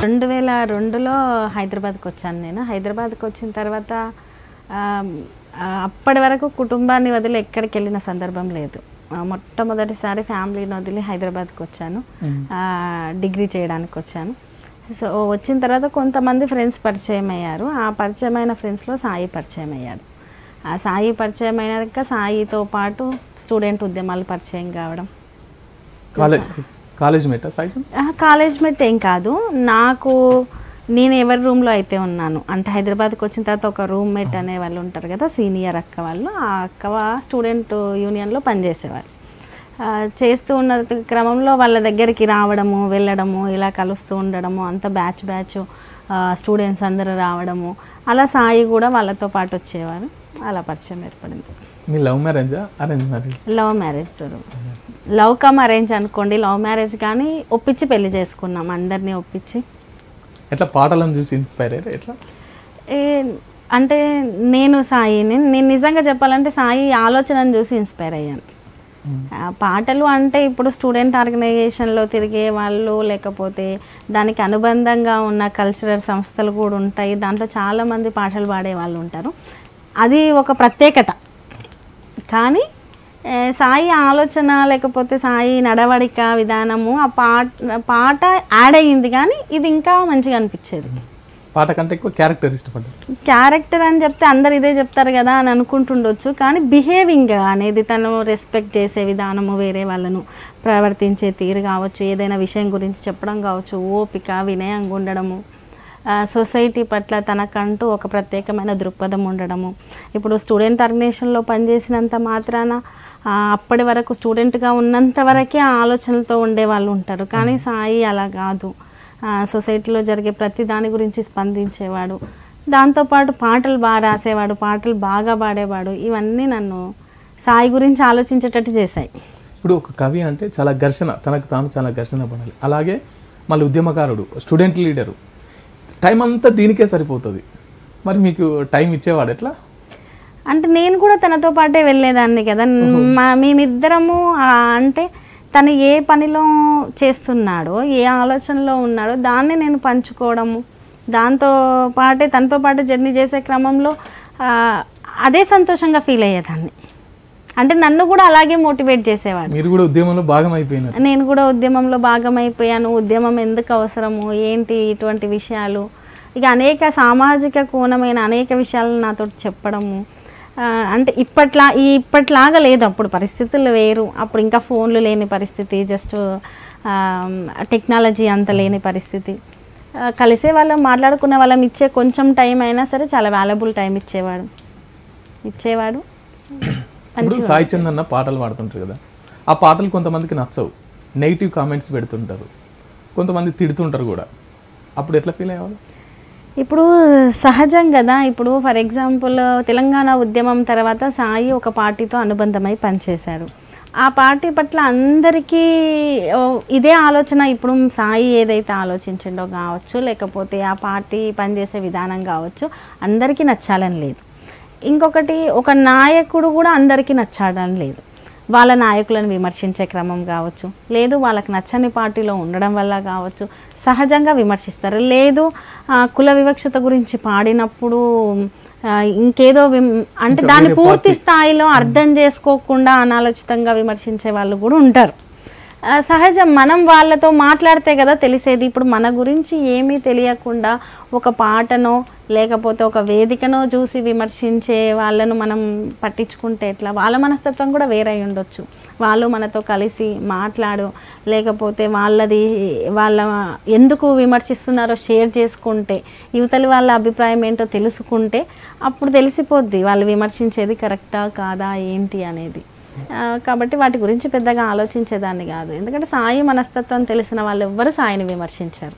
2002లో హైదరాబాద్కి వచ్చాను నేను. హైదరాబాద్కి వచ్చిన తర్వాత అప్పటి వరకు కుటుంబాన్ని వదిలి ఎక్కడికి వెళ్ళిన సందర్భం లేదు. మొట్టమొదటిసారి ఫ్యామిలీని వదిలి హైదరాబాద్కి వచ్చాను. డిగ్రీ చేయడానికి వచ్చాను. సో వచ్చిన తర్వాత కొంతమంది ఫ్రెండ్స్ పరిచయం అయ్యారు. ఆ పరిచయమైన ఫ్రెండ్స్లో సాయి పరిచయం అయ్యాడు. ఆ సాయి పరిచయం అయినాక సాయితో పాటు స్టూడెంట్ ఉద్యమాలు పరిచయం కావడం. కాలేజ్ మేట్ ఏం కాదు, నాకు నేను ఎవరి రూమ్లో అయితే ఉన్నాను అంటే హైదరాబాద్కి వచ్చిన తర్వాత ఒక రూమ్మేట్ అనే వాళ్ళు ఉంటారు కదా, సీనియర్ అక్క వాళ్ళు. ఆ అక్క స్టూడెంట్ యూనియన్లో పనిచేసేవాళ్ళు. చేస్తూ ఉన్న క్రమంలో వాళ్ళ దగ్గరికి రావడము వెళ్ళడము ఇలా కలుస్తూ ఉండడము, అంత బ్యాచ్ స్టూడెంట్స్ అందరూ రావడము, అలా సాయి కూడా వాళ్ళతో పాటు వచ్చేవారు. అలా పరిచయం ఏర్పడింది. మీ లవ్ మ్యారేజా arrange marriage? Love marriage. Love come arrange అనుకోండి. లవ్ మ్యారేజ్ కానీ ఒప్పించి పెళ్లి చేసుకున్నాం, అందరినీ ఒప్పించి. ఎట్లా పాటలను చూసి ఇన్స్పైర్ అయ్యారు? ఎట్లా అంటే నేను నిజంగా చెప్పాలంటే సాయి ఆలోచనను చూసి ఇన్స్పైర్ అయ్యాను. పాటలు అంటే ఇప్పుడు స్టూడెంట్ ఆర్గనైజేషన్లో తిరిగే వాళ్ళు, లేకపోతే దానికి అనుబంధంగా ఉన్న కల్చరల్ సంస్థలు కూడా ఉంటాయి. దాంట్లో చాలామంది పాటలు పాడే వాళ్ళు ఉంటారు. అది ఒక ప్రత్యేకత. కానీ సాయి ఆలోచన లేకపోతే సాయి నడవడిక విధానము ఆ పాట యాడ్ అయ్యింది, కానీ ఇది ఇంకా మంచిగా అనిపించేది. పాట కంటే ఎక్కువ క్యారెక్టర్ ఇష్టపడ్డారు. క్యారెక్టర్ అని చెప్తే అందరు ఇదే చెప్తారు కదా అని అనుకుంటుండొచ్చు, కానీ బిహేవింగ్ అనేది తను రెస్పెక్ట్ చేసే విధానము, వేరే వాళ్ళను ప్రవర్తించే తీరు కావచ్చు, ఏదైనా విషయం గురించి చెప్పడం కావచ్చు, ఓపిక వినయంగా ఉండడము, సొసైటీ పట్ల తనకంటూ ఒక ప్రత్యేకమైన దృక్పథం ఉండడము. ఇప్పుడు స్టూడెంట్ ఆర్గనైజేషన్లో పనిచేసినంత మాత్రాన అప్పటి వరకు స్టూడెంట్గా ఉన్నంత వరకే ఆ ఆలోచనలతో ఉండేవాళ్ళు ఉంటారు. కానీ సాయి అలా కాదు, సొసైటీలో జరిగే ప్రతి దాని గురించి స్పందించేవాడు. దాంతోపాటు పాటలు బాగా రాసేవాడు, పాటలు బాగా పాడేవాడు. ఇవన్నీ నన్ను సాయి గురించి ఆలోచించేటట్టు చేశాయి. ఇప్పుడు ఒక కవి అంటే చాలా ఘర్షణ, తనకు తాను చాలా ఘర్షణ పడాలి. అలాగే మళ్ళీ ఉద్యమకారుడు, స్టూడెంట్ లీడరు, టైం అంతా దీనికే సరిపోతుంది. మరి మీకు టైం ఇచ్చేవాడు ఎట్లా? అంటే నేను కూడా తనతో పాటే వెళ్ళేదాన్ని కదా. మేమిద్దరము అంటే తను ఏ పనిలో చేస్తున్నాడో, ఏ ఆలోచనలో ఉన్నాడో దాన్ని నేను పంచుకోవడము, తనతో పాటు జర్నీ చేసే క్రమంలో అదే సంతోషంగా ఫీల్ అయ్యేదాన్ని. అంటే నన్ను కూడా అలాగే మోటివేట్ చేసేవాడు. మీరు కూడా ఉద్యమంలో భాగమైపోయినారు. నేను కూడా ఉద్యమంలో భాగమైపోయాను. ఉద్యమం ఎందుకు అవసరము, ఏంటి ఇటువంటి విషయాలు, ఇక అనేక సామాజిక కోణమైన అనేక విషయాలను నాతో చెప్పడము. అంటే ఇప్పట్లాగా లేదు, అప్పుడు పరిస్థితులు వేరు. అప్పుడు ఇంకా ఫోన్లు లేని పరిస్థితి, జస్ట్ టెక్నాలజీ అంత లేని పరిస్థితి. కలిసే వాళ్ళం, మాట్లాడుకునే వాళ్ళం. ఇచ్చే కొంచెం టైం అయినా సరే చాలా వాల్యుబుల్ టైం ఇచ్చేవాడు. సాయి చంద్ అన్న పాటలు పాడుతుంటారు కదా, ఆ పాటలు కొంతమందికి నచ్చవు, నెగిటివ్ కామెంట్స్ పెడుతుంటారు, కొంతమంది తిడుతుంటారు కూడా. అప్పుడు ఎట్లా ఫీల్ అయ్యేవాళ్ళు? ఇప్పుడు సహజం కదా. ఇప్పుడు ఫర్ ఎగ్జాంపుల్ తెలంగాణ ఉద్యమం తర్వాత సాయి ఒక పార్టీతో అనుబంధమై పనిచేశారు. ఆ పార్టీ పట్ల అందరికీ ఇదే ఆలోచన. ఇప్పుడు సాయి ఏదైతే ఆలోచించిండో కావచ్చు, లేకపోతే ఆ పార్టీ పనిచేసే విధానం కావచ్చు, అందరికీ నచ్చాలని లేదు. ఇంకొకటి, ఒక నాయకుడు కూడా అందరికీ నచ్చాలని లేదు. వాళ్ళ నాయకులను విమర్శించే క్రమం కావచ్చు, లేదు వాళ్ళకి నచ్చని పార్టీలో ఉండడం వల్ల కావచ్చు, సహజంగా విమర్శిస్తారు. లేదు కుల వివక్షత గురించి పాడినప్పుడు ఇంకేదో అంటే దాన్ని పూర్తి స్థాయిలో అర్థం చేసుకోకుండా అనాలోచితంగా విమర్శించే వాళ్ళు కూడా ఉంటారు. సహజం. మనం వాళ్ళతో మాట్లాడితే కదా తెలిసేది. ఇప్పుడు మన గురించి ఏమీ తెలియకుండా ఒక పాటనో లేకపోతే ఒక వేదికనో చూసి విమర్శించే వాళ్ళను మనం పట్టించుకుంటే ఎట్లా? వాళ్ళ మనస్తత్వం కూడా వేరే ఉండొచ్చు. వాళ్ళు మనతో కలిసి లేకపోతే వాళ్ళ ఎందుకు విమర్శిస్తున్నారో షేర్ చేసుకుంటే, యువతలి వాళ్ళ అభిప్రాయం ఏంటో తెలుసుకుంటే అప్పుడు తెలిసిపోద్ది వాళ్ళు విమర్శించేది కరెక్టా కాదా ఏంటి అనేది. కాబట్టి వాటి గురించి పెద్దగా ఆలోచించేదాన్ని కాదు. ఎందుకంటే సాయి మనస్తత్వం తెలిసిన వాళ్ళు ఎవ్వరు సాయిని విమర్శించారు.